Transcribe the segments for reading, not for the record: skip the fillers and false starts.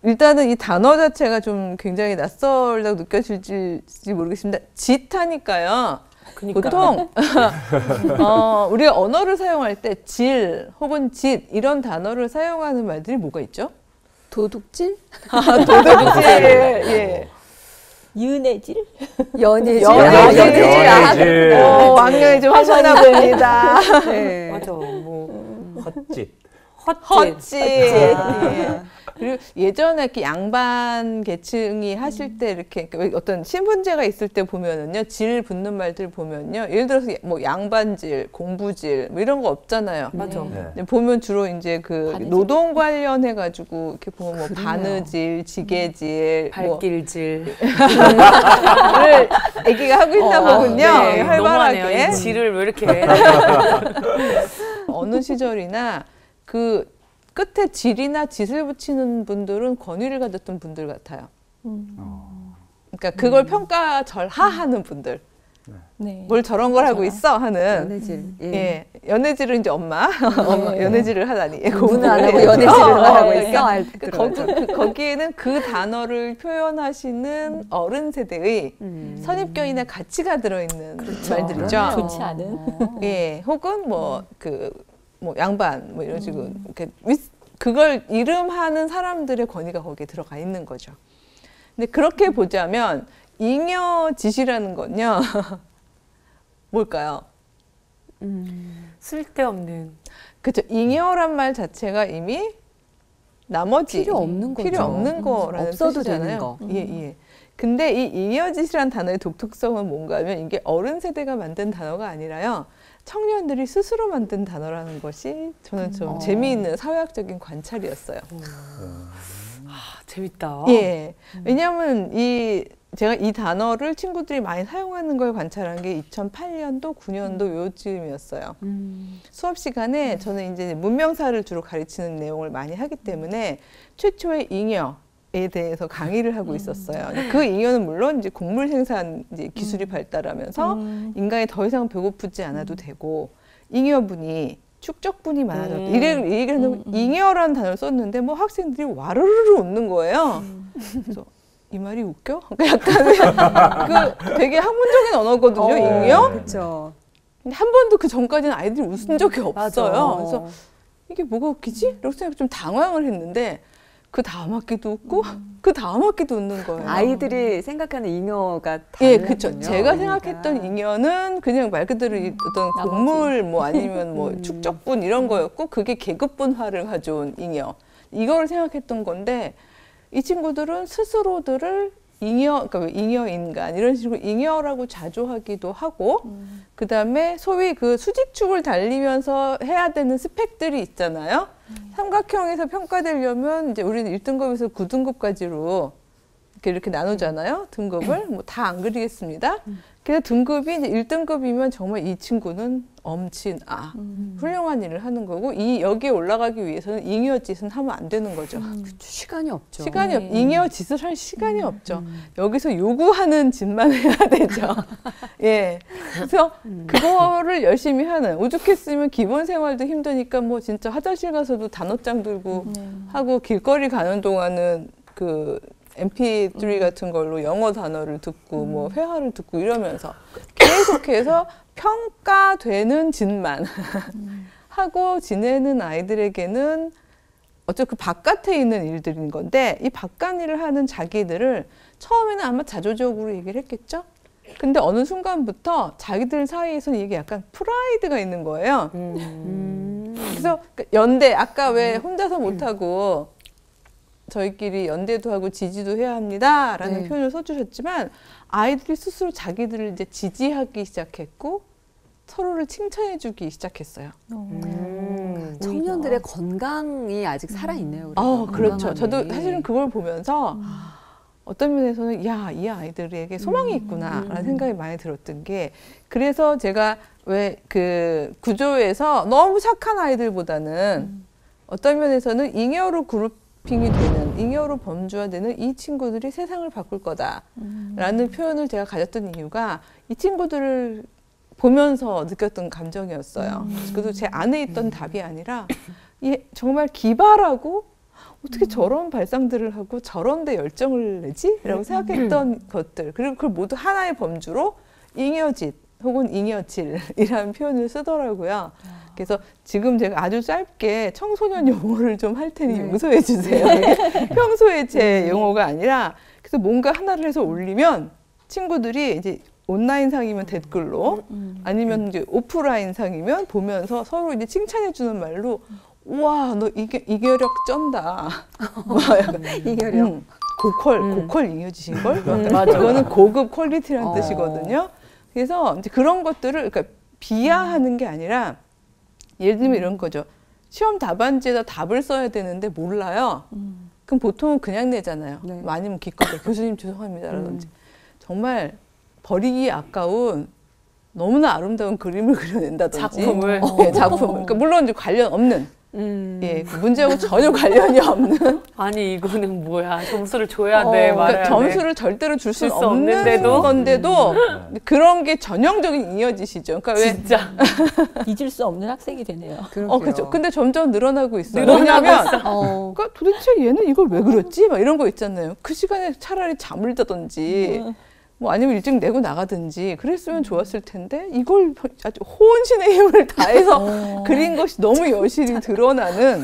일단은 이 단어 자체가 좀 굉장히 낯설다고 느껴질지 모르겠습니다. 짓하니까요. 그러니까. 보통 우리가 언어를 사용할 때 질 혹은 짓 이런 단어를 사용하는 말들이 뭐가 있죠? 도둑질? 도둑질. 예. 윤회질? 연회질? 연회질. 왕년이 좀 하셨나 봅니다. 네. 맞아. 뭐 헛짓. 헛짓. 예. 그리고 예전에 이렇게 양반 계층이 하실 때 이렇게 어떤 신분제가 있을 때 보면은요, 질 붙는 말들 보면요, 예를 들어서 뭐 양반질, 공부질 뭐 이런 거 없잖아요. 맞아. 네. 보면 주로 이제 그 바느질. 노동 관련해 가지고 이렇게 보면 뭐 바느질, 지게질, 발길질. 를 애기가 하고 있나 보군요. 네, 활발하게. 너무하네요. 이 질을 왜 이렇게. 어느 시절이나 그 끝에 질이나 짓을 붙이는 분들은 권위를 가졌던 분들 같아요. 그러니까 그걸 평가절하하는 분들. 네. 뭘 저런 걸 하고 있어 하는. 연회질. 예. 연애질은 이제 엄마 연애질을 하다니. 공부는 안 하고 연회질을 하고 있어. 거기에는 그 단어를 표현하시는 어른 세대의 선입견이나 가치가 들어있는 말들이죠. 좋지 않은. 예. 혹은 뭐 양반 뭐 이런 식으로 이렇게 그걸 이름하는 사람들의 권위가 거기에 들어가 있는 거죠. 근데 그렇게 보자면 잉여짓이라는 건요. 뭘까요? 쓸데없는. 그렇죠. 잉여란 말 자체가 이미 나머지 필요 없는 거죠. 필요 없는 거라는 없어도 뜻이잖아요. 되는 거. 예. 근데 이 잉여짓이라는 단어의 독특성은 뭔가 하면 이게 어른 세대가 만든 단어가 아니라요. 청년들이 스스로 만든 단어라는 것이 저는 좀 재미있는 사회학적인 관찰이었어요. 재밌다. 예. 왜냐하면 제가 이 단어를 친구들이 많이 사용하는 걸 관찰한 게 2008년도, 9년도 요쯤이었어요. 수업 시간에 저는 이제 문명사를 주로 가르치는 내용을 많이 하기 때문에 최초의 잉여에 대해서 강의를 하고 있었어요. 그 잉여는 물론 이제 곡물 생산 이제 기술이 발달하면서 인간이 더 이상 배고프지 않아도 되고 잉여분이 축적분이 많아졌다. 이 얘기를 하면 잉여라는 단어를 썼는데 뭐 학생들이 와르르르 웃는 거예요. 그래서 이 말이 웃겨? 약간 되게 학문적인 언어거든요. 잉여? 그렇죠. 근데 한 번도 그 전까지는 아이들이 웃은 적이 없어요. 맞아. 그래서 이게 뭐가 웃기지? 이렇게 생각 좀 당황을 했는데 그 다음 학기도 웃고 그 다음 학기도 웃는 거예요. 아이들이 생각하는 잉여가 예, 다르군요. 그렇죠. 제가 생각했던 잉여는 그냥 말 그대로 어떤 곡물 뭐 아니면 뭐 축적분 이런 거였고 그게 계급분화를 가져온 잉여. 이거를 생각했던 건데 이 친구들은 스스로들을 그러니까 잉여 인간 이런 식으로 잉여라고 자조하기도 하고 그 다음에 소위 그 수직축을 달리면서 해야 되는 스펙들이 있잖아요. 삼각형에서 평가되려면 이제 우리는 1등급에서 9등급까지로 이렇게 나누잖아요. 등급을 뭐 다 안 그리겠습니다. 그래서 등급이 이제 1등급이면 정말 이 친구는 엄친아 훌륭한 일을 하는 거고 여기에 올라가기 위해서는 잉여짓은 하면 안 되는 거죠. 시간이 없죠. 잉여짓을 할 시간이 없죠. 여기서 요구하는 짓만 해야 되죠. 예. 그래서 그거를 열심히 하는 오죽했으면 기본 생활도 힘드니까 뭐 진짜 화장실 가서도 단어장 들고 하고 길거리 가는 동안은 그 MP3 같은 걸로 영어 단어를 듣고 뭐 회화를 듣고 이러면서 계속해서 평가되는 짓만 하고 지내는 아이들에게는 어차피 그 바깥에 있는 일들인 건데 이 바깥 일을 하는 자기들을 처음에는 아마 자조적으로 얘기를 했겠죠. 근데 어느 순간부터 자기들 사이에서는 이게 약간 프라이드가 있는 거예요. 그래서 연대 아까 왜 혼자서 못하고 저희끼리 연대도 하고 지지도 해야 합니다라는 표현을 써주셨지만 아이들이 스스로 자기들을 이제 지지하기 시작했고 서로를 칭찬해주기 시작했어요. 청년들의 건강이 아직 살아있네요. 그렇죠. 저도 사실은 그걸 보면서 어떤 면에서는 이 아이들에게 소망이 있구나라는 생각이 많이 들었던 게 그래서 제가 왜 그 구조에서 너무 착한 아이들보다는 어떤 면에서는 잉여로 그룹핑이 되는 잉여로 범주화되는 이 친구들이 세상을 바꿀 거다라는 표현을 제가 가졌던 이유가 이 친구들을 보면서 느꼈던 감정이었어요. 그래서 제 안에 있던 답이 아니라 정말 기발하고 어떻게 저런 발상들을 하고 저런데 열정을 내지? 라고 생각했던 것들. 그리고 그걸 모두 하나의 범주로 잉여짓 혹은 잉여질이라는 표현을 쓰더라고요. 그래서 지금 제가 아주 짧게 청소년 용어를 좀 할 테니 용서해 주세요. 평소에 제 용어가 아니라 그래서 뭔가 하나를 해서 올리면 친구들이 이제 온라인 상이면 댓글로 아니면 이제 오프라인 상이면 보면서 서로 이제 칭찬해 주는 말로 우와 너 이겨력 쩐다. 이겨력. 고퀄 잉여지신 걸? 맞아. 이거는 고급 퀄리티라는 뜻이거든요. 그래서 이제 그런 것들을 그러니까 비하하는 게 아니라 예를 들면 이런 거죠. 시험 답안지에다 답을 써야 되는데 몰라요. 그럼 보통은 그냥 내잖아요. 네. 아니면 기껏해 교수님 죄송합니다라든지. 정말 버리기 아까운 너무나 아름다운 그림을 그려낸다든지 작품을. 네, 작품을. 그러니까 물론 이제 관련 없는 예, 그 문제하고 전혀 관련이 없는 아니 이거는 뭐야 점수를 줘야 돼 말아야 그러니까 돼. 점수를 절대로 줄 수 없는 없는데도? 건데도 그런 게 전형적인 잉여짓이죠. 그러니까 왜 진짜 잊을 수 없는 학생이 되네요. 그렇죠. 근데 점점 늘어나고 있어요. 늘어나고 왜냐하면 있어. 그러니까 도대체 얘는 이걸 왜 그렸지? 막 이런 거 있잖아요. 그 시간에 차라리 잠을 자든지 뭐 아니면 일찍 내고 나가든지 그랬으면 좋았을 텐데 이걸 아주 혼신의 힘을 다해서 그린 것이 너무 여실히 드러나는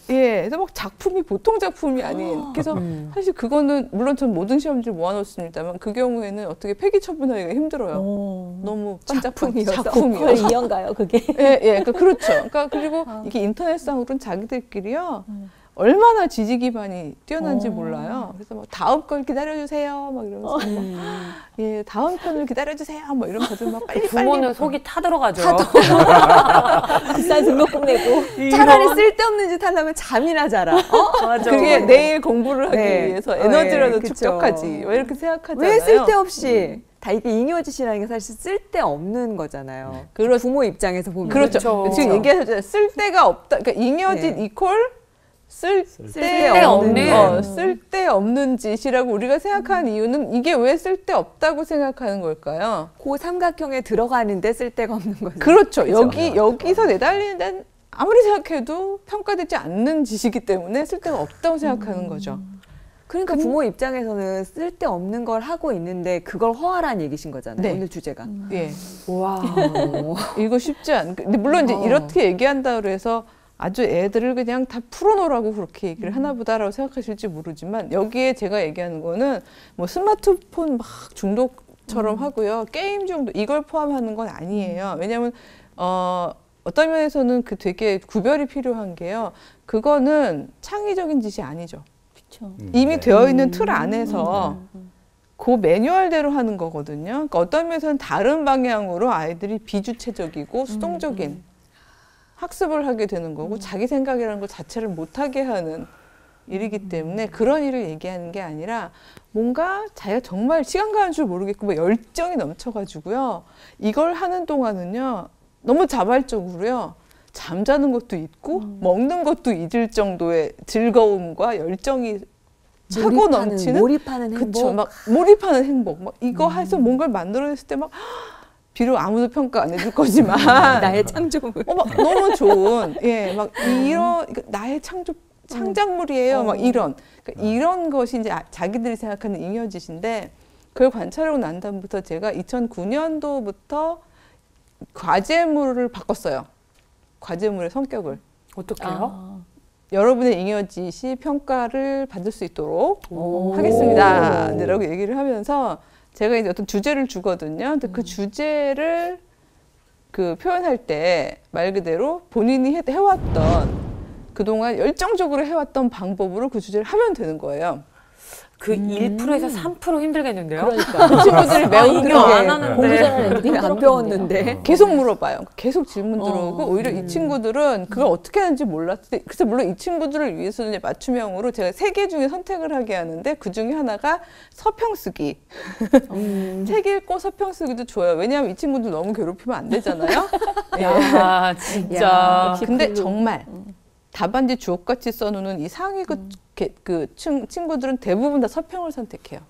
예, 그래서 막 작품이 보통 작품이 아닌 그래서 사실 그거는 물론 전 모든 시험지를 모아놓습니다만 그 경우에는 어떻게 폐기 처분하기가 힘들어요. 너무 작품이어서. 작품이어서 이연가요, 그게? 예, 그러니까 그렇죠. 그러니까 그리고 이게 인터넷상으로는 자기들끼리요. 얼마나 지지 기반이 뛰어난지 몰라요. 그래서 막 다음 걸 기다려주세요. 막 이러면서 예, 다음 편을 기다려주세요. 막 이런 것들 막 빨리 부모는 속이 타들어가죠. 비싼 등록금 내고. 차라리 쓸데없는 짓 하려면 잠이나 자라. 맞아. 그게 내일 공부를 하기 네. 위해서 에너지라도 그쵸. 축적하지. 왜 이렇게 생각하잖아요. 왜 쓸데없이 다 이게 잉여짓이라는 게 사실 쓸데없는 거잖아요. 그렇죠. 부모 입장에서 보면 그렇죠. 그렇죠. 지금 얘기하셨잖아요. 쓸데가 없다. 그러니까 잉여짓 네. 이퀄 쓸데없는. 쓸데없는 짓이라고 우리가 생각하는 이유는 이게 왜 쓸데없다고 생각하는 걸까요? 그 삼각형에 들어가는데 쓸데가 없는 거죠. 그렇죠. 여기서 내달리는 데는 아무리 생각해도 평가되지 않는 짓이기 때문에 쓸데가 없다고 생각하는 거죠. 그러니까 부모 입장에서는 쓸데없는 걸 하고 있는데 그걸 허하라는 얘기신 거잖아요. 네. 오늘 주제가. 예. 와. 이거 쉽지 않. 근데 물론 이제 이렇게 얘기한다고 해서 아주 애들을 그냥 다 풀어놓으라고 그렇게 얘기를 하나보다라고 생각하실지 모르지만 여기에 제가 얘기하는 거는 뭐 스마트폰 막 중독처럼 하고요. 게임 중독 이걸 포함하는 건 아니에요. 왜냐하면 어떤 면에서는 그 되게 구별이 필요한 게요. 그거는 창의적인 짓이 아니죠. 그렇죠. 이미 되어 있는 틀 안에서 그 매뉴얼대로 하는 거거든요. 그러니까 어떤 면에서는 다른 방향으로 아이들이 비주체적이고 수동적인 학습을 하게 되는 거고 자기 생각이라는 것 자체를 못하게 하는 일이기 때문에 그런 일을 얘기하는 게 아니라 뭔가 자기가 정말 시간 가는 줄 모르겠고 뭐 열정이 넘쳐가지고요. 이걸 하는 동안은요. 너무 자발적으로요. 잠자는 것도 잊고 먹는 것도 잊을 정도의 즐거움과 열정이 차고 넘치는 몰입하는 행복. 그쵸, 막 몰입하는 행복. 막 이거 해서 뭔가를 만들어냈을 때 막 비록 아무도 평가 안 해줄 거지만 나의 창조물. 막 너무 좋은 막 이런 나의 창작물이에요. 막 이런 이런 것이 이제 자기들이 생각하는 잉여짓인데 그걸 관찰하고 난 다음부터 제가 2009년도부터 과제물을 바꿨어요. 과제물의 성격을 어떻게요? 여러분의 잉여짓이 평가를 받을 수 있도록 하겠습니다. 라고 얘기를 하면서 제가 이제 어떤 주제를 주거든요. 근데 그 주제를 그 표현할 때 말 그대로 본인이 해왔던 그동안 열정적으로 해왔던 방법으로 그 주제를 하면 되는 거예요. 그 1%에서 3% 힘들겠는데요? 그러니까. 그 친구들이 매우 이거 안 하는데. 공부 잘하는 애들이 안 배웠는데. 계속 물어봐요. 계속 질문 들어오고 오히려 이 친구들은 그걸 어떻게 하는지 몰랐을 그래서 물론 이 친구들을 위해서는 이제 맞춤형으로 제가 3개 중에 선택을 하게 하는데 그 중에 하나가 서평 쓰기. 책 읽고 서평 쓰기도 좋아요. 왜냐하면 이 친구들 너무 괴롭히면 안 되잖아요. 야, 진짜. 근데 정말 답안지 주옥같이 써놓는 이 상위급 친구들은 대부분 다 서평을 선택해요.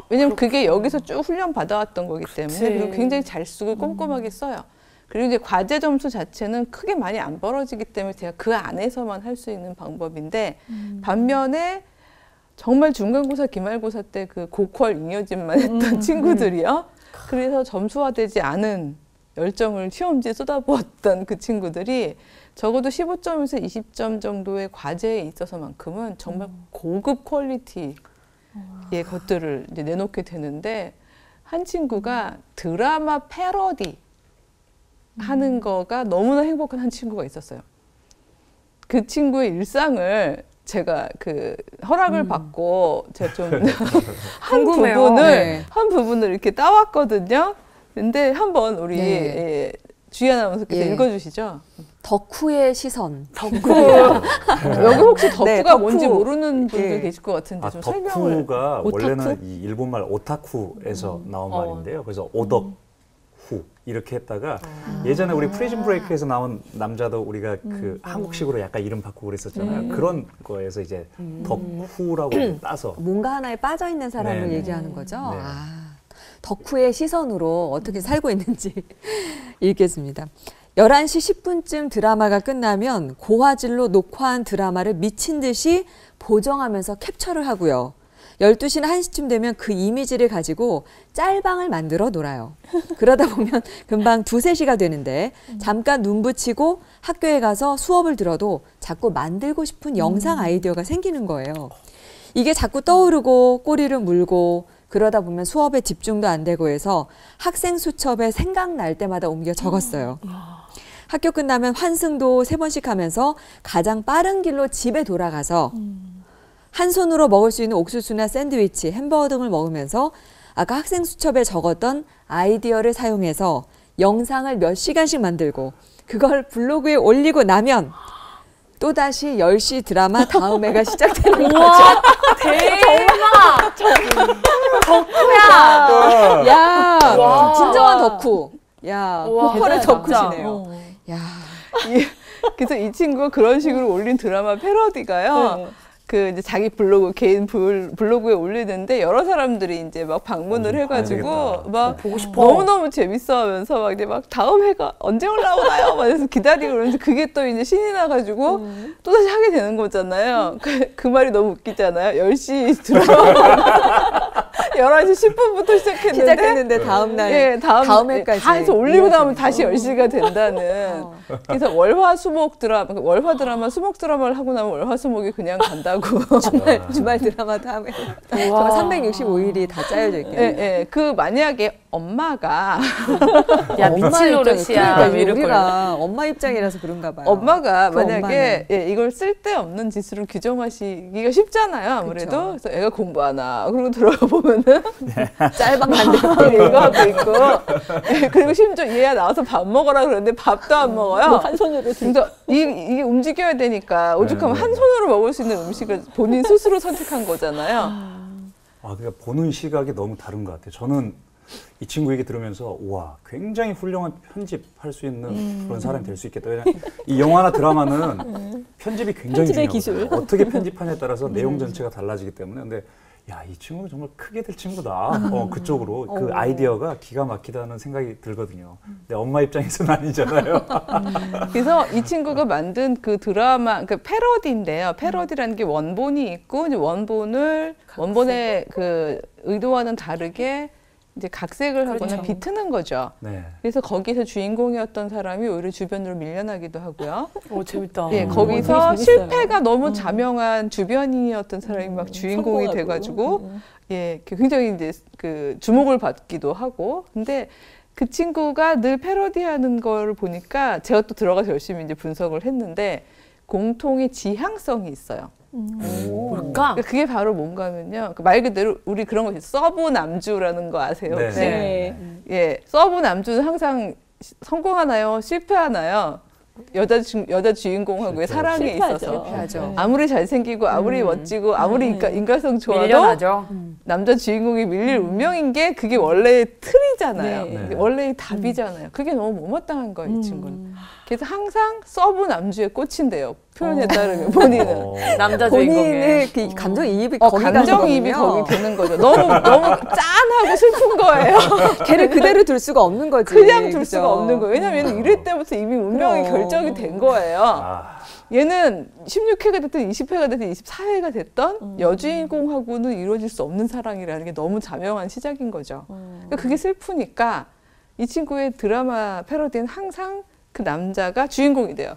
왜냐면 그게 여기서 쭉 훈련 받아왔던 거기 때문에 그리고 굉장히 잘 쓰고 꼼꼼하게 써요. 그리고 이제 과제 점수 자체는 크게 많이 안 벌어지기 때문에 제가 그 안에서만 할 수 있는 방법인데 반면에 정말 중간고사, 기말고사 때 그 고퀄 잉여진만 했던 친구들이요. 그래서 점수화되지 않은 열정을 시험지에 쏟아부었던 그 친구들이 적어도 15점에서 20점 정도의 과제에 있어서만큼은 정말 고급 퀄리티의 것들을 이제 내놓게 되는데 한 친구가 드라마 패러디 하는 거가 너무나 행복한 한 친구가 있었어요. 그 친구의 일상을 제가 그 허락을 받고 제가 좀 한 부분을 이렇게 따왔거든요. 근데 한번 우리 예, 주희 아나운서께서 읽어주시죠. 덕후의 시선. 여기 혹시 덕후가 네, 덕후. 뭔지 모르는 분들 계실 것 같은데 좀 설명을. 덕후가 오타쿠? 원래는 이 일본말 오타쿠에서 나온 말인데요. 그래서 오덕후 이렇게 했다가 예전에 우리 프리즌 브레이크에서 나온 남자도 우리가 그 한국식으로 약간 이름 바꾸고 그랬었잖아요. 그런 거에서 이제 덕후라고 따서 뭔가 하나에 빠져 있는 사람을 네. 얘기하는 거죠. 네. 아, 덕후의 시선으로 어떻게 살고 있는지 읽겠습니다. 11시 10분쯤 드라마가 끝나면 고화질로 녹화한 드라마를 미친 듯이 보정하면서 캡처를 하고요. 12시나 1시쯤 되면 그 이미지를 가지고 짤방을 만들어 놀아요. 그러다 보면 금방 2-3시가 되는데 잠깐 눈 붙이고 학교에 가서 수업을 들어도 자꾸 만들고 싶은 영상 아이디어가 생기는 거예요. 이게 자꾸 떠오르고 꼬리를 물고 그러다 보면 수업에 집중도 안 되고 해서 학생 수첩에 생각날 때마다 옮겨 적었어요. 학교 끝나면 환승도 3번씩 하면서 가장 빠른 길로 집에 돌아가서 한 손으로 먹을 수 있는 옥수수나 샌드위치, 햄버거 등을 먹으면서 아까 학생 수첩에 적었던 아이디어를 사용해서 영상을 몇 시간씩 만들고 그걸 블로그에 올리고 나면 또다시 10시 드라마 다음 회가 시작되는 거죠. 대박! 덕후야! 야, 와. 진정한 덕후. 야, 와, 보컬의 대단하다. 덕후시네요. 야, 그래서 이 친구가 그런 식으로 올린 드라마 패러디가요. 그 이제 자기 블로그 개인 블로그에 올리는데 여러 사람들이 이제 막 방문을 해가지고 봐야겠다. 막 보고 싶어. 너무너무 재밌어하면서 막 이제 막 다음 회가 언제 올라오나요? 막 그래서 기다리고 그러는데 그게 또 이제 신이 나가지고 또 다시 하게 되는 거잖아요. 그 말이 너무 웃기잖아요. 10시 드라마 11시 10분부터 시작했는데 다음 날, 예, 다음 회까지 다 해서 올리고 나면 이어지는 다시 10시가 된다는. 그래서 월화 수목 드라마, 월화 드라마, 수목 드라마를 하고 나면 월화 수목이 그냥 간다고. 주말 드라마 다음에 정말 365일이 다 짜여져 있겠네요. 예, 예. 그 만약에 엄마가 야, 미칠 노릇이야. 그러니까 이럴 우리가 엄마 입장이라서 그런가 봐요. 엄마가 그 만약에 예, 이걸 쓸데없는 짓으로 규정하시기가 쉽잖아요. 아무래도. 그쵸. 그래서 애가 공부하나. 그리고 들어가 보면은 짤방 만들고 이거 하고 있고. 예, 그리고 심지어 얘야 나와서 밥 먹으라 그러는데 밥도 안 먹어요. 한 손으로 그래서 이게 움직여야 되니까 오죽하면 한 손으로 먹을 수 있는 음식을 본인 스스로 선택한 거잖아요. 아, 그러니까 보는 시각이 너무 다른 것 같아요. 저는 이 친구 얘기 들으면서 와, 굉장히 훌륭한 편집할 수 있는 그런 사람이 될 수 있겠다. 왜냐하면 이 영화나 드라마는 편집이 굉장히 편집의 중요하거든요. 기술. 어떻게 편집하냐에 따라서 내용 전체가 달라지기 때문에. 근데 야, 이 친구는 정말 크게 될 친구다. 그쪽으로 그 아이디어가 기가 막히다는 생각이 들거든요. 근데 엄마 입장에서는 아니잖아요. 그래서 이 친구가 만든 그 드라마, 그 패러디인데요. 패러디라는 게 원본이 있고 이제 원본의 그 의도와는 다르게 이제 각색을 하거나 그렇죠. 비트는 거죠. 네. 그래서 거기서 주인공이었던 사람이 오히려 주변으로 밀려나기도 하고요. 오, 재밌다. 예, 되게 거기서 재밌어요. 실패가 너무 자명한 주변인이었던 사람이 막 주인공이 성공하고. 돼가지고 예, 굉장히 이제 그 주목을 받기도 하고. 근데 그 친구가 늘 패러디하는 걸 보니까 제가 또 들어가서 열심히 이제 분석을 했는데 공통의 지향성이 있어요. 뭘까? 그러니까 그게 바로 뭔가 하면요. 말 그대로 우리 그런 거 있어요. 서브 남주라는 거 아세요? 네. 혹시? 네. 예, 서브 남주는 항상 성공하나요? 실패하나요? 여자 주인공하고의 실패하죠. 사랑에 실패하죠. 있어서 실패하죠. 아무리 잘생기고 아무리 멋지고 아무리 인간성 좋아도 밀려나죠. 남자 주인공이 밀릴 운명인 게 그게 원래의 틀이잖아요. 네. 그게 원래의 답이잖아요. 그게 너무 못마땅한 거예요, 이 친구는. 그래서 항상 서브 남주에 꽂힌대요. 표현에 따르면 본인은. 남자 주인공에. 본인의 그 감정이입이 거기 가는 감정이입이 거군요. 거기 되는 거죠. 너무 짠하고 속상하고 슬픈 거예요. 걔를 그대로 둘 수가 없는 거지. 그냥 둘 그죠? 수가 없는 거예요. 왜냐면 이럴 때부터 이미 운명이 그럼. 결정이 된 거예요. 아, 얘는 16회가 됐든 20회가 됐든 24회가 됐던 여주인공하고는 이루어질 수 없는 사랑이라는 게 너무 자명한 시작인 거죠. 그러니까 그게 슬프니까 이 친구의 드라마 패러디는 항상 그 남자가 주인공이 돼요.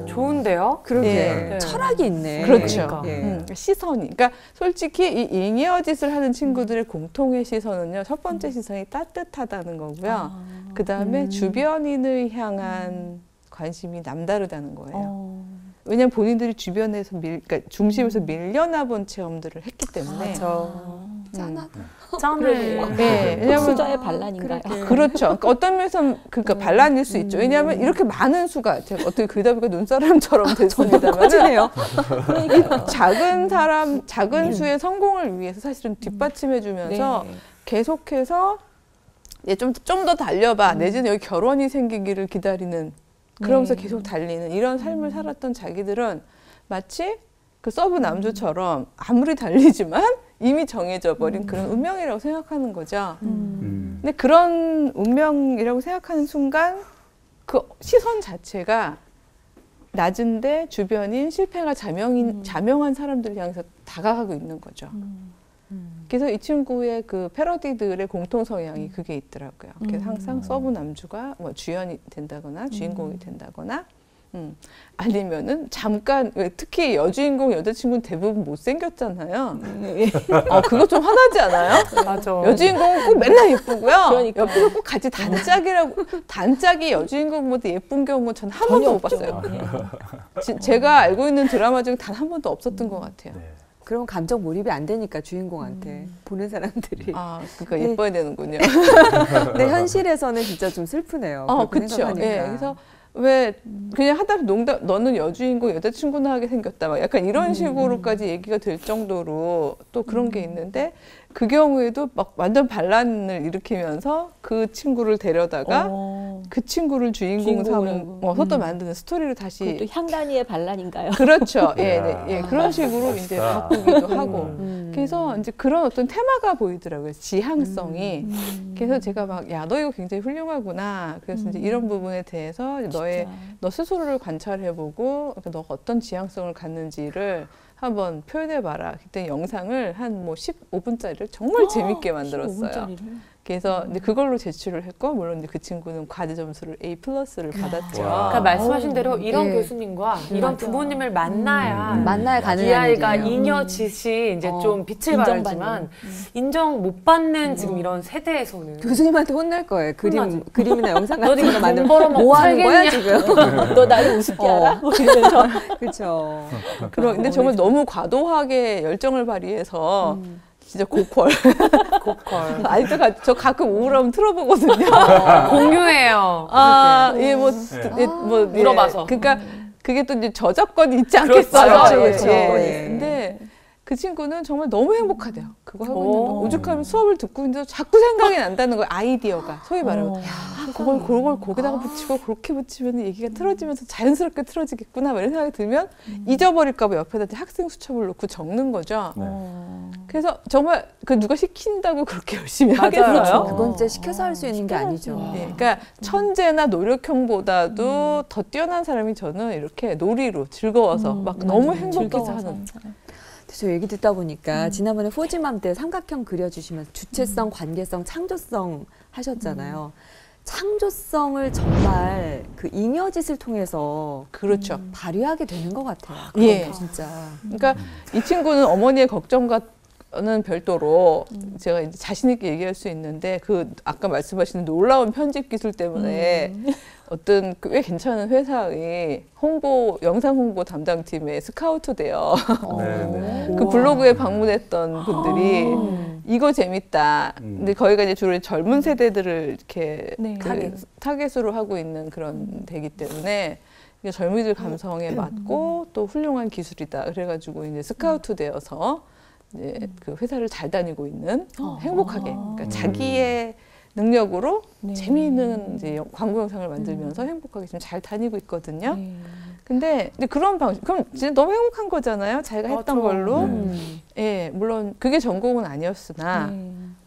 좋은데요? 그러게 예. 철학이 있네. 그렇죠. 그러니까. 예. 시선이. 그러니까 솔직히 이 잉여짓을 하는 친구들의 공통의 시선은요. 첫 번째 시선이 따뜻하다는 거고요. 그 다음에 주변인을 향한 관심이 남다르다는 거예요. 왜냐하면 본인들이 주변에서 그러니까 중심에서 밀려나본 체험들을 했기 때문에. 맞아. 짠하다. 짠해. 네, 왜냐면 수저의 반란인가요? 그렇죠. 그러니까 어떤 면에서 그러니까 반란일 수 있죠. 왜냐하면 이렇게 많은 수가 제가 어떻게 그러다 보니까 눈사람처럼 됐습니다만 커지네요. 작은 사람, 작은 수의 성공을 위해서 사실은 뒷받침해주면서 계속해서 좀 더 달려봐. 내지는 여기 결혼이 생기기를 기다리는 그러면서 계속 달리는 이런 삶을 살았던 자기들은 마치 그 서브 남주처럼 아무리 달리지만 이미 정해져 버린 그런 운명이라고 생각하는 거죠. 근데 그런 운명이라고 생각하는 순간 그 시선 자체가 낮은데 주변인 실패가 자명한 사람들 향해서 다가가고 있는 거죠. 그래서 이 친구의 그 패러디들의 공통 성향이 그게 있더라고요. 그래서 항상 서브 남주가 뭐 주연이 된다거나 주인공이 된다거나 아니면은 잠깐 특히 여주인공 여자친구는 대부분 못생겼잖아요. 그거 좀 화나지 않아요? 맞아. 여주인공은 꼭 맨날 예쁘고요. 그러니까. 옆에서 꼭 같이 단짝이 여주인공보다 예쁜 경우 전 한 번도 못 봤어요. 제가 알고 있는 드라마 중에 단 한 번도 없었던 것 같아요. 네. 그러면 감정 몰입이 안 되니까 주인공한테 보는 사람들이. 그러니까 예뻐야 되는군요. 근데 현실에서는 진짜 좀 슬프네요. 그렇게 그렇죠. 생각하니까. 예, 그래서 왜 그냥 하다 농담 너는 여주인공 여자친구나 하게 생겼다 막 약간 이런 식으로까지 얘기가 될 정도로 또 그런 게 있는데 그 경우에도 막 완전 반란을 일으키면서 그 친구를 데려다가 그 친구를 주인공 삼아서 또 만드는 스토리를 다시 또 향단이의 반란인가요? 그렇죠. 야, 그런 식으로 이제 바꾸기도 하고. 그래서 이제 그런 어떤 테마가 보이더라고요. 지향성이. 그래서 제가 막, 야, 너 이거 굉장히 훌륭하구나. 그래서 이제 이런 부분에 대해서 너 스스로를 관찰해보고 너가 어떤 지향성을 갖는지를 한번 표현해봐라. 그때 영상을 한 뭐 15분짜리를 정말 재밌게 만들었어요. 15분짜리를? 그래서 이제 그걸로 제출을 했고, 물론 이제 그 친구는 과제 점수를 A+를 받았죠. 그러니까 말씀하신 대로 이런 네. 교수님과 이런 부모님을 만나야 만나야 이 가능한 아이가 일이에요. 잉여짓이 이제 좀 빛을 인정받는. 발하지만 인정 못 받는 지금 이런 세대에서는 교수님한테 혼날 거예요. 혼나지. 그림이나 영상 너 같은 지금 거 만들면 돈 벌어먹고 뭐 하는 거야 살겠냐? 지금? 너 나를 우습게 알아? 뭐 이러면서 그렇죠. 근데 정말 너무 과도하게 열정을 발휘해서 진짜 고퀄. 고컬 아직도 저 가끔 우울하면 틀어보거든요. 공유해요. 물어봐서. 그러니까 그게 또 이제 저작권이 있지 그렇죠. 않겠어요. 그렇죠. 근데 그 친구는 정말 너무 행복하대요. 그거 하고 있는 거. 오죽하면 수업을 듣고 있는데 자꾸 생각이 난다는 거예요. 아이디어가. 소위 말하면 그걸 거기다가 붙이고 그렇게 붙이면 얘기가 틀어지면서 자연스럽게 틀어지겠구나 이런 생각이 들면 잊어버릴까 봐 옆에다 학생 수첩을 놓고 적는 거죠. 네. 그래서 정말 그 누가 시킨다고 그렇게 열심히 맞아요. 하겠어요? 그건 진짜 시켜서 할 수 있는 게 아니죠. 그러니까 천재나 노력형보다도 더 뛰어난 사람이 저는 이렇게 놀이로 즐거워서 막 너무 행복해서 하는. 저 얘기 듣다 보니까 지난번에 포지맘 때 삼각형 그려주시면서 주체성, 관계성, 창조성 하셨잖아요. 창조성을 정말 그 잉여짓을 통해서 그렇죠. 발휘하게 되는 것 같아요. 예. 진짜. 그러니까 이 친구는 어머니의 걱정과는 별도로 제가 이제 자신 있게 얘기할 수 있는데 그 아까 말씀하신 놀라운 편집 기술 때문에 어떤 꽤 괜찮은 회사의 영상 홍보 담당팀에 스카우트 돼요. 그 블로그에 방문했던 분들이 이거 재밌다. 근데 거기가 이제 주로 젊은 세대들을 이렇게 타겟으로 하고 있는 그런 데기 때문에 이게 젊은이들 감성에 맞고 또 훌륭한 기술이다. 그래가지고 이제 스카우트 되어서 이제 그 회사를 잘 다니고 있는 행복하게 그러니까 자기의 능력으로 재미있는 이제 광고 영상을 만들면서 행복하게 지금 잘 다니고 있거든요. 근데 그런 방식, 그럼 진짜 너무 행복한 거잖아요. 자기가 했던 걸로. 예, 물론 그게 전공은 아니었으나.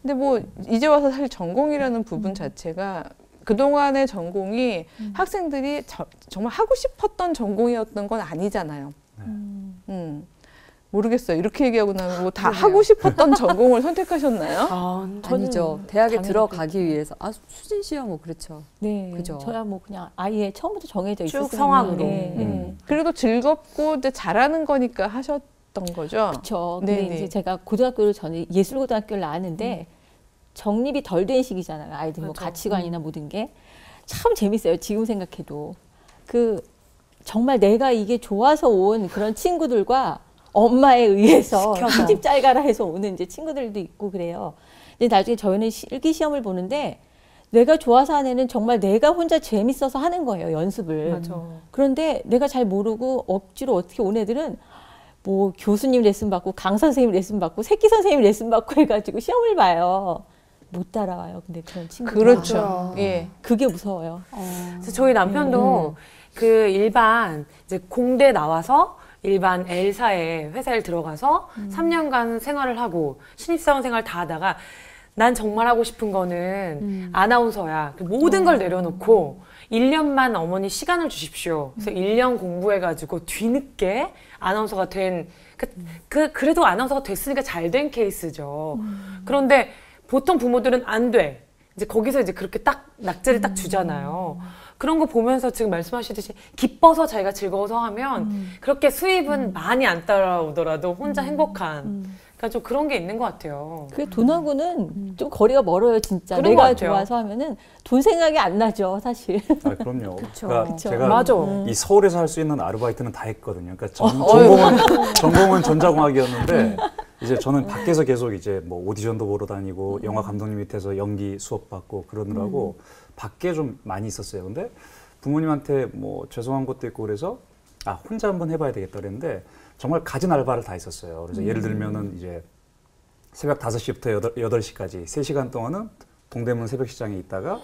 근데 뭐 이제 와서 사실 전공이라는 부분 자체가 그동안의 전공이 학생들이 정말 하고 싶었던 전공이었던 건 아니잖아요. 모르겠어요. 이렇게 얘기하고 나면 뭐 다 하고 싶었던 전공을 선택하셨나요? 아니죠. 대학에 들어가기 위해서. 수진 씨야 뭐 그렇죠. 네, 그죠. 저야 뭐 그냥 아예 처음부터 정해져 쭉 있었으니까. 성악으로. 그래도 즐겁고 이제 잘하는 거니까 하셨던 거죠? 그렇죠. 근데 네네. 이제 제가 고등학교를 저는 예술고등학교를 나왔는데 정립이 덜 된 시기잖아요. 아이들 뭐 맞아. 가치관이나 모든 게 참 재밌어요. 지금 생각해도 정말 내가 이게 좋아서 온 그런 친구들과 엄마에 의해서 시집 잘 가라 해서 오는 이제 친구들도 있고 그래요. 근데 나중에 저희는 실기 시험을 보는데 내가 좋아서 하는 애는 정말 내가 혼자 재밌어서 하는 거예요, 연습을. 맞아. 그런데 내가 잘 모르고 억지로 어떻게 온 애들은 뭐 교수님 레슨 받고 강사 선생님 레슨 받고 새끼 선생님 레슨 받고 해가지고 시험을 봐요. 못 따라와요. 근데 그런 친구들. 그렇죠. 예. 그게 무서워요. 그래서 저희 남편도 그 일반 이제 공대 나와서 일반 L사의 회사에 들어가서 3년간 생활을 하고 신입사원 생활 다 하다가 난 정말 하고 싶은 거는 아나운서야. 그 모든 걸 내려놓고 1년만 어머니 시간을 주십시오. 그래서 1년 공부해가지고 뒤늦게 아나운서가 된, 그래도 아나운서가 됐으니까 잘 된 케이스죠. 그런데 보통 부모들은 안 돼. 이제 거기서 이제 그렇게 딱 낙제를 딱 주잖아요. 그런 거 보면서 지금 말씀하시듯이 기뻐서 자기가 즐거워서 하면 그렇게 수입은 많이 안 따라오더라도 혼자 행복한. 그러니까 좀 그런 게 있는 것 같아요. 그게 돈하고는 좀 거리가 멀어요, 진짜. 그런 내가 것 같아요. 좋아서 하면은 돈 생각이 안 나죠, 사실. 그럼요. 그러니까 그쵸. 제가 맞아. 이 서울에서 할 수 있는 아르바이트는 다 했거든요. 그러니까 전공은 전자공학이었는데 이제 저는 밖에서 계속 이제 뭐 오디션도 보러 다니고 영화 감독님 밑에서 연기 수업 받고 그러느라고 밖에 좀 많이 있었어요. 근데 부모님한테 뭐 죄송한 것도 있고 그래서 혼자 한번 해봐야 되겠다 그랬는데 정말 가진 알바를 다 했었어요. 그래서 예를 들면은 이제 새벽 5시부터 8시까지 3시간 동안은 동대문 새벽시장에 있다가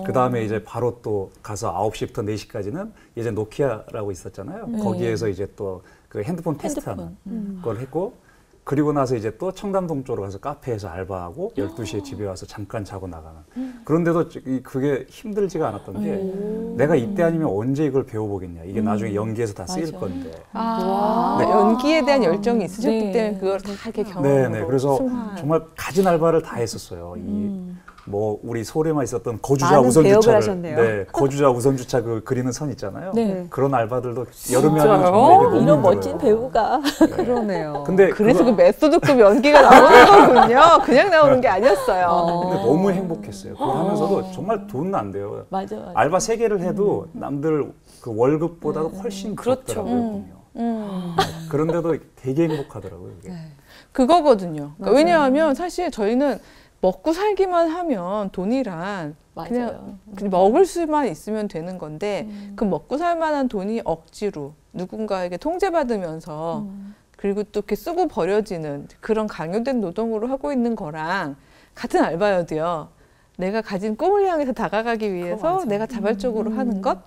그 다음에 이제 바로 또 가서 9시부터 4시까지는 예전 노키아라고 있었잖아요. 거기에서 이제 또 그 핸드폰 테스트하는 걸 했고 그리고 나서 이제 또 청담동 쪽으로 가서 카페에서 알바하고 12시에 집에 와서 잠깐 자고 나가는. 그런데도 그게 힘들지가 않았던 게 내가 이때 아니면 언제 이걸 배워보겠냐. 이게 나중에 연기에서 다 쓰일 건데. 네, 연기에 대한 열정이 있으셨기 네. 때문에 그걸 다 이렇게 경험으로 네네. 그래서 승화한. 정말 가진 알바를 다 했었어요. 뭐 우리 서울에만 있었던 거주자 많은 우선 배역을 주차를 하셨네요. 네, 거주자 우선 주차 그 그리는 선 있잖아요. 네. 그런 알바들도 여름에 하면 정말 이게 너무 이런 힘들어요. 멋진 배우가. 그러네요. 근데 그래서 그 메소드급 연기가 나오는 거군요. 그냥 나오는 게 아니었어요. 근데 너무 행복했어요. 그걸 하면서도 정말 돈은 안 돼요. 맞아. 알바 3개를 해도 남들 그 월급보다도 훨씬 그렇죠. 부럽더라고요. 그런데도 되게 행복하더라고요. 이게. 그거거든요. 그러니까 왜냐하면 사실 저희는 먹고 살기만 하면 돈이란 그냥 먹을 수만 있으면 되는 건데 그 먹고 살 만한 돈이 억지로 누군가에게 통제받으면서 그리고 또 이렇게 쓰고 버려지는 그런 강요된 노동으로 하고 있는 거랑 같은 알바여도요. 내가 가진 꿈을 향해서 다가가기 위해서 내가 자발적으로 하는 것.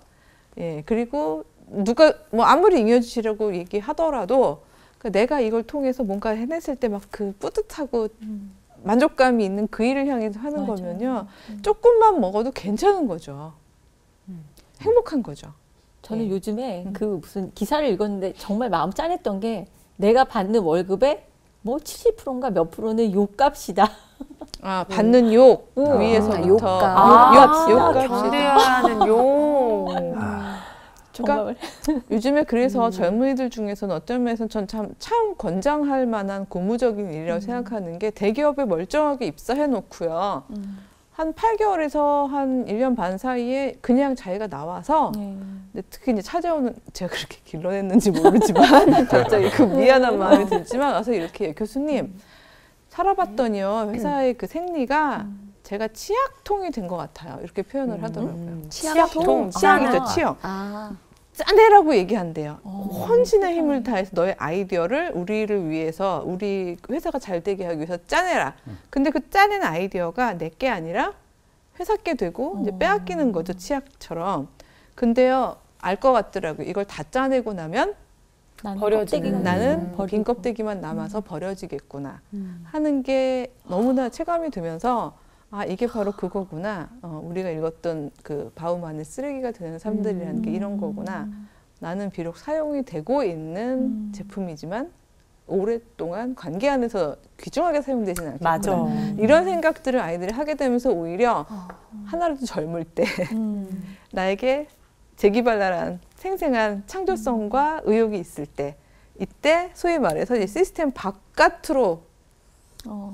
예, 그리고 누가 뭐 아무리 잉여주시려고 얘기하더라도 그러니까 내가 이걸 통해서 뭔가 해냈을 때 막 그 뿌듯하고 만족감이 있는 그 일을 향해서 하는 맞아. 거면요. 조금만 먹어도 괜찮은 거죠. 행복한 거죠. 저는 요즘에 그 무슨 기사를 읽었는데 정말 마음 짠했던 게 내가 받는 월급의 뭐 70%인가 몇 프로는 욕값이다. 받는 욕 위에서부터 욕값. 욕값이 견뎌야 하는 욕. 그러니까 요즘에 그래서 젊은이들 중에서는 어떤 면에서는 전 참 권장할 만한 고무적인 일이라고 생각하는 게 대기업에 멀쩡하게 입사해 놓고요. 한 8개월에서 한 1년 반 사이에 그냥 자기가 나와서 근데 특히 이제 찾아오는 제가 그렇게 길러냈는지 모르지만 갑자기 그 미안한 마음이 들지만 와서 이렇게 교수님 살아봤더니요 회사의 그 생리가 제가 치약통이 된 것 같아요. 이렇게 표현을 하더라고요. 치약통? 치약이죠, 치약. 짜내라고 얘기한대요. 혼신의 힘을 다해서 너의 아이디어를 우리를 위해서 우리 회사가 잘 되게 하기 위해서 짜내라. 근데 그 짜낸 아이디어가 내 게 아니라 회사 게 되고 이제 빼앗기는 거죠, 치약처럼. 근데요, 알 것 같더라고요. 이걸 다 짜내고 나면 버려지는. 나는 빈 껍데기만 남아서 버려지겠구나 하는 게 너무나 체감이 되면서 아 이게 바로 그거구나. 우리가 읽었던 그 바우만의 쓰레기가 되는 삶들이라는 게 이런 거구나. 나는 비록 사용이 되고 있는 제품이지만 오랫동안 관계 안에서 귀중하게 사용되지는 않겠구나. 맞아. 이런 생각들을 아이들이 하게 되면서 오히려 하나라도 젊을 때 나에게 재기발랄한 생생한 창조성과 의욕이 있을 때 이때 소위 말해서 이제 시스템 바깥으로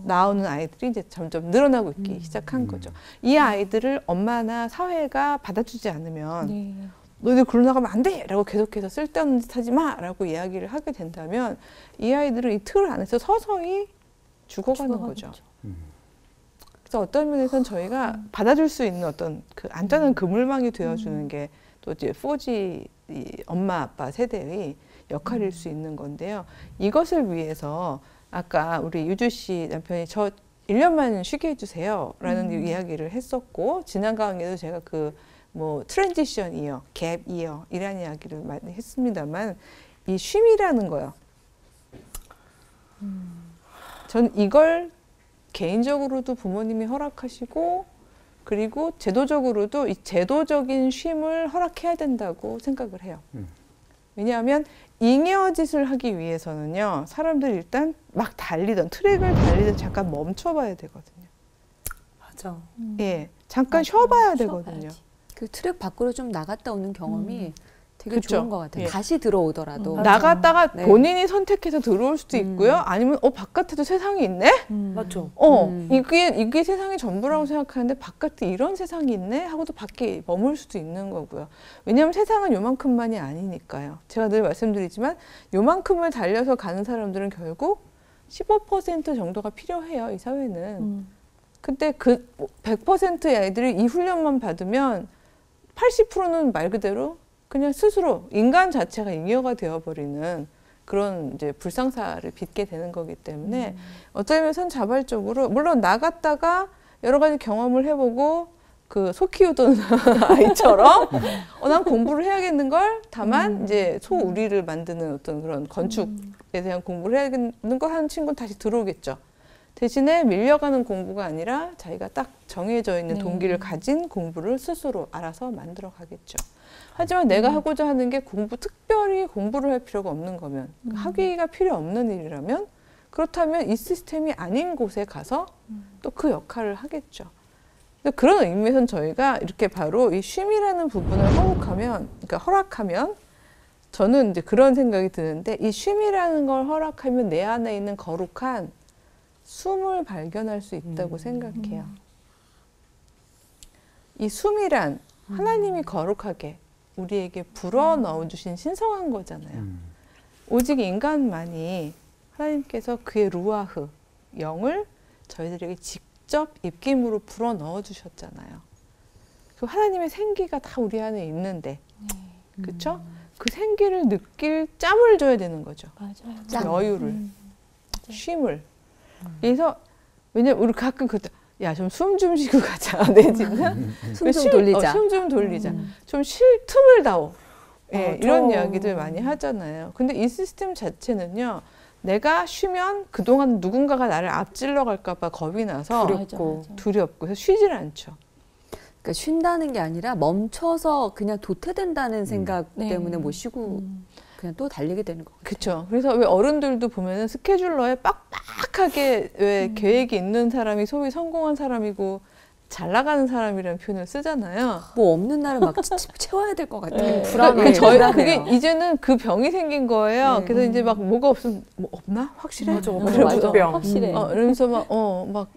나오는 아이들이 이제 점점 늘어나고 있기 시작한 거죠. 이 아이들을 엄마나 사회가 받아주지 않으면 너희들 글로 나가면 안 돼! 라고 계속해서 쓸데없는 짓 하지 마! 라고 이야기를 하게 된다면 이 아이들은 이 틀 안에서 서서히 죽어가는 거죠. 그래서 어떤 면에서는 저희가 받아줄 수 있는 어떤 그 안전한 그물망이 되어주는 게 또 이제 4G 이 엄마 아빠 세대의 역할일 수 있는 건데요. 이것을 위해서 아까 우리 유주 씨 남편이 저 1년만 쉬게 해주세요 라는 이야기를 했었고 지난 강의에도 제가 그 뭐 트랜지션 이어, 갭 이어 이라는 이야기를 많이 했습니다만 이 쉼이라는 거요. 전 이걸 개인적으로도 부모님이 허락하시고 그리고 제도적으로도 이 제도적인 쉼을 허락해야 된다고 생각을 해요. 왜냐하면 잉여짓을 하기 위해서는요. 사람들이 일단 막 달리던 트랙을 달리던 잠깐 멈춰봐야 되거든요. 맞아. 예, 잠깐 쉬어봐야 되거든요. 그 트랙 밖으로 좀 나갔다 오는 경험이 되게 그쵸? 좋은 것 같아요. 예. 다시 들어오더라도. 나갔다가 네. 본인이 선택해서 들어올 수도 있고요. 아니면 바깥에도 세상이 있네? 맞죠. 이게 세상이 전부라고 생각하는데 바깥에 이런 세상이 있네? 하고도 밖에 머물 수도 있는 거고요. 왜냐하면 세상은 요만큼만이 아니니까요. 제가 늘 말씀드리지만 요만큼을 달려서 가는 사람들은 결국 15% 정도가 필요해요. 이 사회는. 근데 그 100%의 아이들이 이 훈련만 받으면 80%는 말 그대로 그냥 스스로 인간 자체가 잉여가 되어버리는 그런 이제 불상사를 빚게 되는 거기 때문에 어쩌면 자발적으로 물론 나갔다가 여러 가지 경험을 해보고 그 소 키우던 아이처럼 난 공부를 해야겠는 걸 다만 이제 소우리를 만드는 어떤 그런 건축에 대한 공부를 해야겠는 걸 하는 친구는 다시 들어오겠죠. 대신에 밀려가는 공부가 아니라 자기가 딱 정해져 있는 동기를 가진 공부를 스스로 알아서 만들어 가겠죠. 하지만 내가 하고자 하는 게 특별히 공부를 할 필요가 없는 거면 학위가 필요 없는 일이라면 그렇다면 이 시스템이 아닌 곳에 가서 또 그 역할을 하겠죠. 그런 의미에서는 저희가 이렇게 바로 이 쉼이라는 부분을 허락하면 저는 이제 그런 생각이 드는데 이 쉼이라는 걸 허락하면 내 안에 있는 거룩한 숨을 발견할 수 있다고 생각해요. 이 숨이란 하나님이 거룩하게 우리에게 불어 넣어주신 신성한 거잖아요. 오직 인간만이 하나님께서 그의 루아흐, 영을 저희들에게 직접 입김으로 불어 넣어주셨잖아요. 그 하나님의 생기가 다 우리 안에 있는데, 그렇죠? 그 생기를 느낄 짬을 줘야 되는 거죠. 맞아요. 여유를, 쉼을. 그래서 왜냐면 우리 가끔 야, 좀 숨 좀 쉬고 가자. 내지는 숨 좀 돌리자. 숨 좀 돌리자. 좀 쉴 틈을 다오. 예, 맞아. 이런 이야기들 많이 하잖아요. 근데 이 시스템 자체는요. 내가 쉬면 그동안 누군가가 나를 앞질러 갈까 봐 겁이 나서 두렵고 해서 쉬질 않죠. 그러니까 쉰다는 게 아니라 멈춰서 그냥 도태된다는 생각 때문에 못 쉬고 그냥 또 달리게 되는 것 같아요. 그렇죠. 그래서 왜 어른들도 보면은 스케줄러에 빡빡하게 왜 계획이 있는 사람이 소위 성공한 사람이고 잘 나가는 사람이라는 표현을 쓰잖아요. 뭐 없는 날은 막 채워야 될 것 같아요. 불안해요. 그게 이제는 그 병이 생긴 거예요. 그래서 이제 막 뭐가 없으면 뭐 없나? 확실해? 맞아. 확실해. 이러면서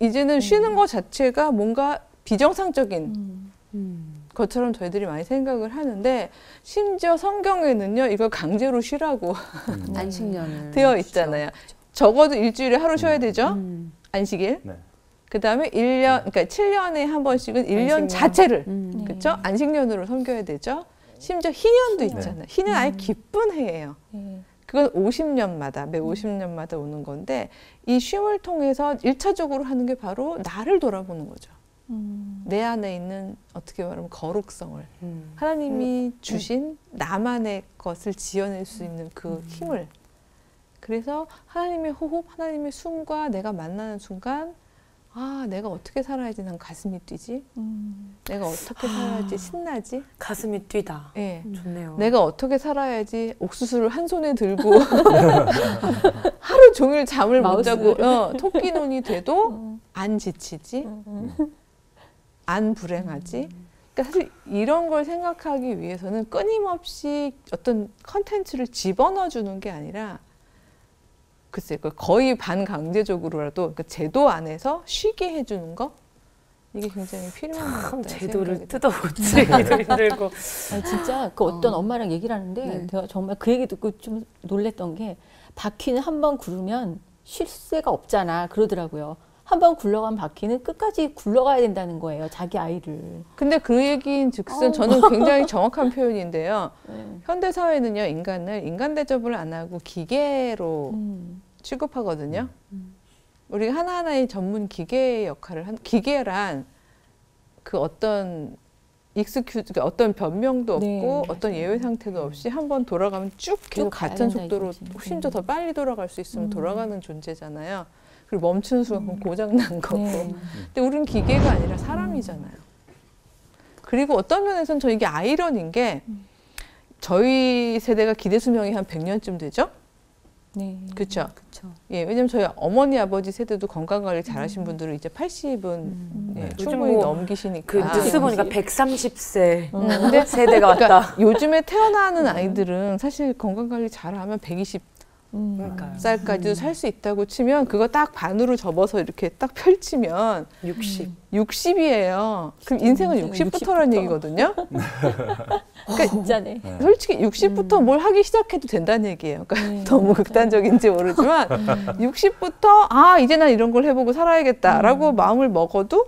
이제는 쉬는 거 자체가 뭔가 비정상적인 것처럼 저희들이 많이 생각을 하는데 심지어 성경에는요 이걸 강제로 쉬라고 안식년을 되어 있잖아요. 적어도 일주일에 하루 쉬어야 되죠. 안식일. 네. 그 다음에 1년, 그러니까 7년에 한 번씩은 1년 자체를 그렇죠? 안식년으로 섬겨야 되죠. 심지어 희년도 있잖아요. 희년 아예 기쁜 해예요. 그건 50년마다 매 50년마다 오는 건데 이 쉼을 통해서 1차적으로 하는 게 바로 나를 돌아보는 거죠. 내 안에 있는 어떻게 말하면 거룩성을 하나님이 주신 나만의 것을 지어낼 수 있는 그 힘을 그래서 하나님의 호흡, 하나님의 숨과 내가 만나는 순간 아 내가 어떻게 살아야지 난 가슴이 뛰지? 내가 어떻게 살아야지 신나지? 가슴이 뛰다. 예. 좋네요. 내가 어떻게 살아야지 옥수수를 한 손에 들고 하루 종일 잠을 못 자고 토끼눈이 돼도 안 지치지? 안 불행하지? 그러니까 사실 이런 걸 생각하기 위해서는 끊임없이 어떤 컨텐츠를 집어넣어 주는 게 아니라 글쎄요, 거의 반강제적으로라도 그러니까 제도 안에서 쉬게 해주는 거 이게 굉장히 필요한 것 같아요. 제도를 뜯어고치기도 힘들고. 아니, 진짜 그 어떤 엄마랑 얘기를 하는데 제가 정말 그 얘기 듣고 좀 놀랬던 게 바퀴는 한 번 구르면 쉴 새가 없잖아 그러더라고요. 한 번 굴러간 바퀴는 끝까지 굴러가야 된다는 거예요. 자기 아이를. 근데 그 얘기인 즉슨 저는 굉장히 정확한 표현인데요. 현대 사회는요, 인간을 인간 대접을 안 하고 기계로 취급하거든요. 우리가 하나하나의 전문 기계의 역할을 한 기계란 그 어떤 그러니까 어떤 변명도 없고 네, 어떤 예외 상태도 없이 한 번 돌아가면 쭉 계속 같은 속도로 훨씬 더 빨리 돌아갈 수 있으면 돌아가는 존재잖아요. 그리고 멈추는 순간 고장 난 거고. 근데 우리는 기계가 아니라 사람이잖아요. 그리고 어떤 면에서는 저 이게 아이러니인 게 저희 세대가 기대 수명이 한 100년쯤 되죠? 네. 그렇죠. 예, 왜냐면 저희 어머니 아버지 세대도 건강 관리 잘하신 분들은 이제 80은 예, 충분히 뭐 넘기시니까. 그 뉴스 보니까 130세 근데 세대가 왔다. 그러니까 요즘에 태어나는 아이들은 사실 건강 관리 잘하면 120살까지도 살 수 있다고 치면 그거 딱 반으로 접어서 이렇게 딱 펼치면 60이에요. 그럼 인생은 60부터라는 얘기거든요. 그러니까 진짜네. 솔직히 60부터 뭘 하기 시작해도 된다는 얘기예요. 그러니까 너무 극단적인지 모르지만 60부터 아 이제 난 이런 걸 해보고 살아야겠다라고 마음을 먹어도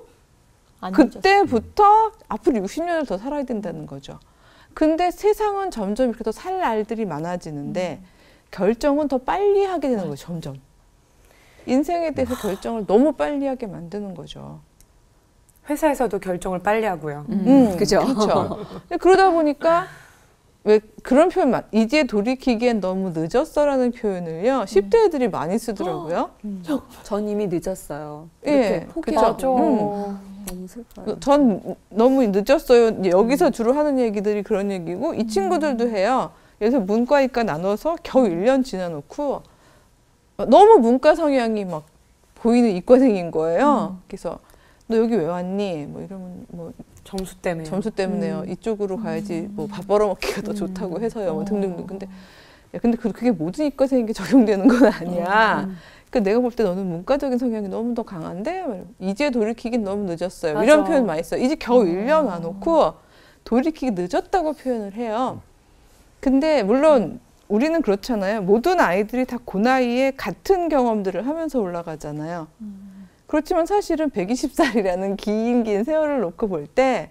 그때부터 앞으로 60년을 더 살아야 된다는 거죠. 근데 세상은 점점 이렇게 더 살 날들이 많아지는데 결정은 더 빨리 하게 되는 거죠. 점점. 인생에 대해서 결정을 너무 빨리 하게 만드는 거죠. 회사에서도 결정을 빨리 하고요. 그죠. 그렇죠. 그러다 보니까 왜 그런 표현 이제 돌이키기엔 너무 늦었어라는 표현을요. 10대 애들이 많이 쓰더라고요. 전 이미 늦었어요. 예, 그렇죠. 너무 슬퍼요. 전 너무 늦었어요. 여기서 주로 하는 얘기들이 그런 얘기고 이 친구들도 해요. 그래서 문과이과 나눠서 겨우 1년 지나놓고 너무 문과 성향이 막 보이는 이과생인 거예요. 그래서 너 여기 왜 왔니? 뭐 이러면 뭐 점수 때문에. 점수 때문에요. 이쪽으로 가야지 뭐 밥 벌어먹기가 더 좋다고 해서요. 뭐 등등등. 근데 야, 근데 그게 모든 이과생에게 적용되는 건 아니야. 그러니까 내가 볼 때 너는 문과적인 성향이 너무 더 강한데 이제 돌이키긴 너무 늦었어요. 맞아. 이런 표현 많이 써요. 이제 겨우 1년 와놓고 돌이키기 늦었다고 표현을 해요. 근데 물론 우리는 그렇잖아요. 모든 아이들이 다 그 나이에 같은 경험들을 하면서 올라가잖아요. 그렇지만 사실은 120살이라는 긴 세월을 놓고 볼 때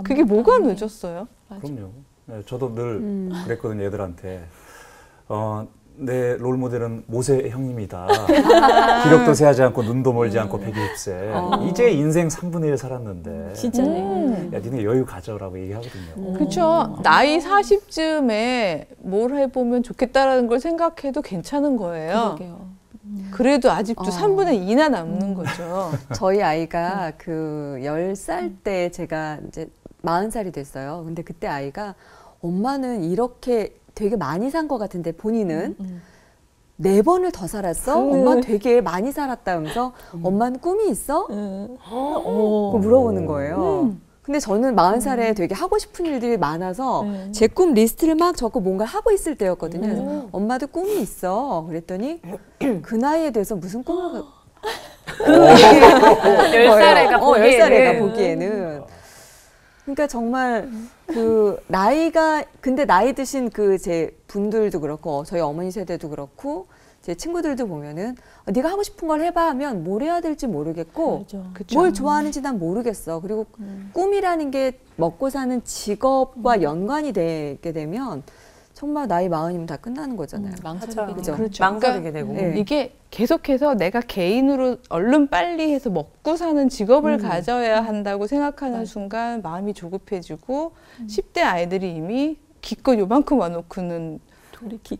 그게 뭐가 늦었어요? 그럼요. 네, 저도 늘 그랬거든요, 애들한테. 내 롤모델은 모세 형님이다. 기력도 세하지 않고 눈도 멀지 않고 120세. 이제 인생 3분의 1 살았는데. 진짜네. 야, 니네 여유 가져라고 얘기하거든요. 그렇죠. 나이 40쯤에 뭘 해보면 좋겠다라는 걸 생각해도 괜찮은 거예요. 그러게요. 그래도 아직도 3분의 2나 남는 거죠. 저희 아이가 그 10살 때 제가 이제 40살이 됐어요. 근데 그때 아이가 엄마는 이렇게 되게 많이 산 것 같은데 본인은 4번을 더 살았어? 엄마 되게 많이 살았다면서 엄마는 꿈이 있어? 그거 물어보는 거예요. 근데 저는 40살에 되게 하고 싶은 일들이 많아서 제 꿈 리스트를 막 적고 뭔가 하고 있을 때였거든요. 그래서 엄마도 꿈이 있어. 그랬더니 그 나이에 대해서 무슨 꿈을 10살 애가 보기에는. 10살 애가 보기에는. 그러니까 정말 그 나이가 근데 나이 드신 그 제 분들도 그렇고 저희 어머니 세대도 그렇고 제 친구들도 보면은 네가 하고 싶은 걸 해봐 하면 뭘 해야 될지 모르겠고 뭘 좋아하는지 난 모르겠어. 그리고 꿈이라는 게 먹고 사는 직업과 연관이 되게 되면 정말 나이 40이면 다 끝나는 거잖아요. 망설이게 그죠? 그렇죠. 망설이게 되고. 네. 이게 계속해서 내가 개인으로 얼른 빨리 해서 먹고 사는 직업을 가져야 한다고 생각하는 순간 마음이 조급해지고 10대 아이들이 이미 기껏 요만큼 와놓고는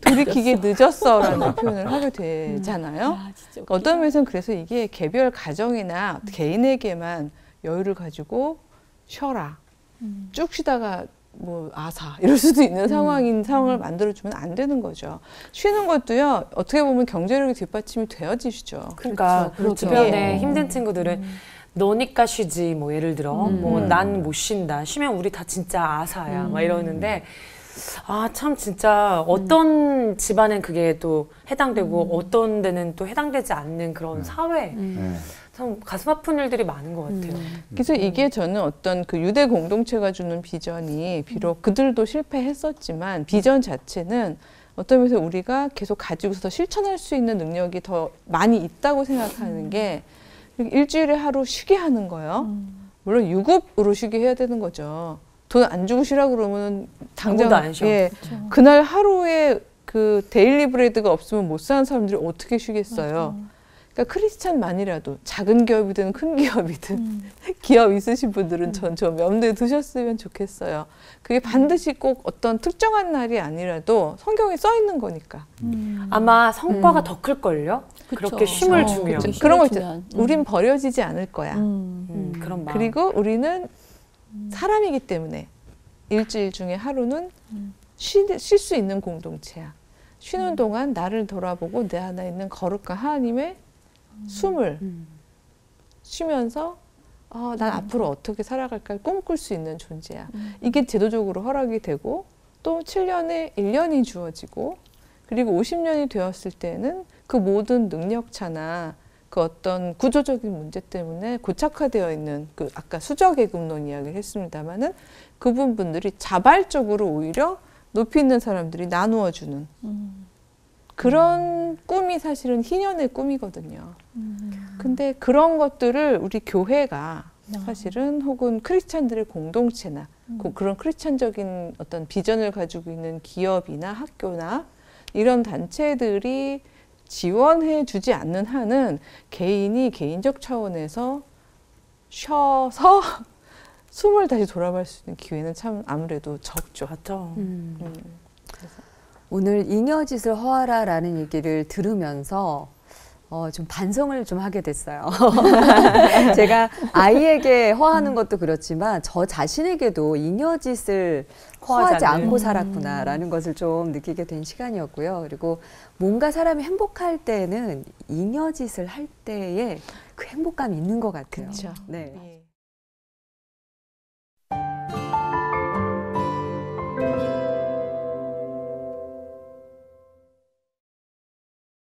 돌이키기 늦었어라는 표현을 하게 되잖아요. 그러니까 어떤 면에서는 그래서 이게 개별 가정이나 개인에게만 여유를 가지고 쉬어라. 쭉 쉬다가 뭐 아사 이럴 수도 있는 상황을 만들어주면 안 되는 거죠. 쉬는 것도요 어떻게 보면 경제력이 뒷받침이 되어지시죠. 그러니까 그렇죠. 주변에 예. 힘든 친구들은 너니까 쉬지 뭐 예를 들어 뭐 난 못 쉰다 쉬면 우리 다 진짜 아사야 막 이러는데 아 참 진짜 어떤 집안엔 그게 또 해당되고 어떤 데는 또 해당되지 않는 그런 사회 참 가슴 아픈 일들이 많은 것 같아요. 그래서 이게 저는 어떤 그 유대 공동체가 주는 비전이 비록 그들도 실패했었지만 비전 자체는 어떤 면에서 우리가 계속 가지고서 더 실천할 수 있는 능력이 더 많이 있다고 생각하는 게 일주일에 하루 쉬게 하는 거요. 물론 유급으로 쉬게 해야 되는 거죠. 돈 안 주고 쉬라 그러면 당장 아무도 안 쉬어. 예, 그날 하루에 그 데일리 브레드가 없으면 못 사는 사람들이 어떻게 쉬겠어요. 그러니까 크리스찬만이라도 작은 기업이든 큰 기업이든 기업 있으신 분들은 좀 염두에 두셨으면 좋겠어요. 그게 반드시 꼭 어떤 특정한 날이 아니라도 성경에 써 있는 거니까. 아마 성과가 더 클걸요? 그렇게 쉼을 주면. 그쵸. 그런 거 쉼을 있죠. 주면. 우린 버려지지 않을 거야. 그런 마음. 그리고 우리는 사람이기 때문에 일주일 중에 하루는 쉴 수 있는 공동체야. 쉬는 동안 나를 돌아보고 내 안에 있는 거룩한 하나님의 숨을 쉬면서 난 앞으로 어떻게 살아갈까 꿈꿀 수 있는 존재야. 이게 제도적으로 허락이 되고 또 7년에 1년이 주어지고 그리고 50년이 되었을 때는 그 모든 능력차나 그 어떤 구조적인 문제 때문에 고착화되어 있는 그 아까 수저계급론 이야기를 했습니다마는 그 부분들이 자발적으로 오히려 높이 있는 사람들이 나누어주는 그런 꿈이 사실은 희년의 꿈이거든요. 근데 그런 것들을 우리 교회가 사실은 혹은 크리스찬들의 공동체나 그런 크리스찬적인 어떤 비전을 가지고 있는 기업이나 학교나 이런 단체들이 지원해 주지 않는 한은 개인이 개인적 차원에서 쉬어서 숨을 다시 돌아볼 수 있는 기회는 참 아무래도 적죠. 맞죠. 오늘 잉여짓을 허하라라는 얘기를 들으면서 좀 반성을 좀 하게 됐어요. 제가 아이에게 허하는 것도 그렇지만 저 자신에게도 잉여짓을 허하지 않고 살았구나라는 것을 좀 느끼게 된 시간이었고요. 그리고 뭔가 사람이 행복할 때는 잉여짓을 할 때에 그 행복감이 있는 것 같아요. 그렇죠. 네. 예.